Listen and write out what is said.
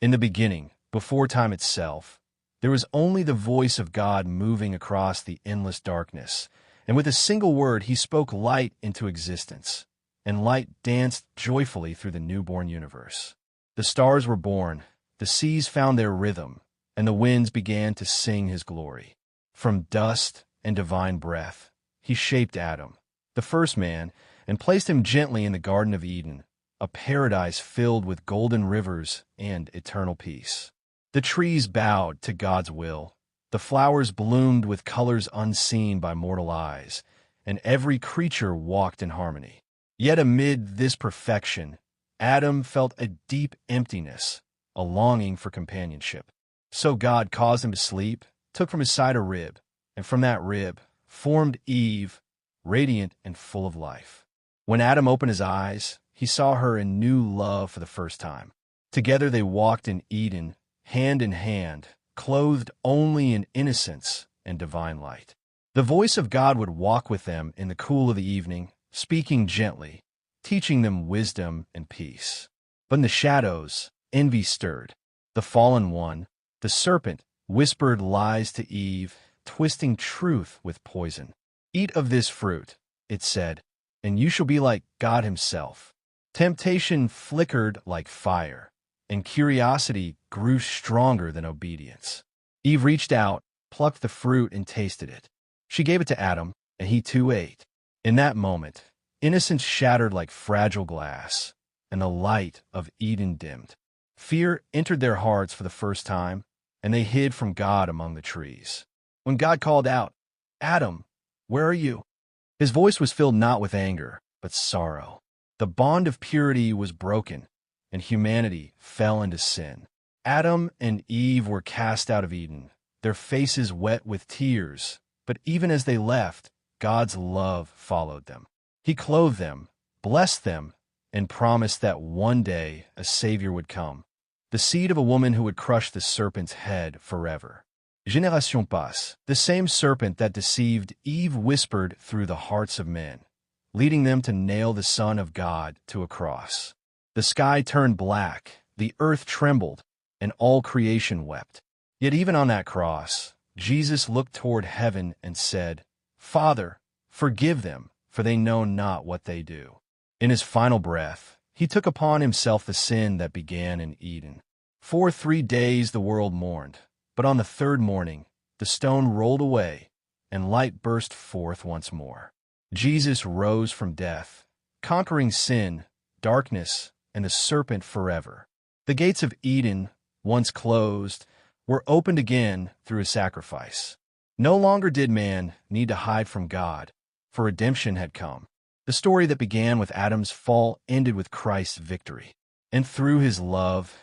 In the beginning, before time itself, there was only the voice of God moving across the endless darkness, and with a single word he spoke light into existence, and light danced joyfully through the newborn universe. The stars were born, the seas found their rhythm, and the winds began to sing his glory. From dust and divine breath, he shaped Adam, the first man, and placed him gently in the Garden of Eden, a paradise filled with golden rivers and eternal peace. The trees bowed to God's will, the flowers bloomed with colors unseen by mortal eyes, and every creature walked in harmony. Yet amid this perfection, Adam felt a deep emptiness, a longing for companionship. So God caused him to sleep, took from his side a rib, and from that rib formed Eve, radiant and full of life. When Adam opened his eyes, he saw her in new love for the first time. Together they walked in Eden, hand in hand, clothed only in innocence and divine light. The voice of God would walk with them in the cool of the evening, speaking gently, teaching them wisdom and peace. But in the shadows, envy stirred. The fallen one, the serpent, whispered lies to Eve, twisting truth with poison. "Eat of this fruit," it said, "and you shall be like God himself." Temptation flickered like fire, and curiosity grew stronger than obedience. Eve reached out, plucked the fruit, and tasted it. She gave it to Adam, and he too ate. In that moment, innocence shattered like fragile glass, and the light of Eden dimmed. Fear entered their hearts for the first time, and they hid from God among the trees. When God called out, "Adam, where are you?" his voice was filled not with anger, but sorrow. The bond of purity was broken, and humanity fell into sin. Adam and Eve were cast out of Eden, their faces wet with tears, but even as they left, God's love followed them. He clothed them, blessed them, and promised that one day a Savior would come, the seed of a woman who would crush the serpent's head forever. Génération passe, the same serpent that deceived Eve whispered through the hearts of men, leading them to nail the Son of God to a cross. The sky turned black, the earth trembled, and all creation wept. Yet even on that cross, Jesus looked toward heaven and said, "Father, forgive them, for they know not what they do." In his final breath, he took upon himself the sin that began in Eden. For 3 days the world mourned, but on the third morning, the stone rolled away, and light burst forth once more. Jesus rose from death, conquering sin, darkness, and the serpent forever. The gates of Eden, once closed, were opened again through his sacrifice. No longer did man need to hide from God, for redemption had come. The story that began with Adam's fall ended with Christ's victory. And through his love,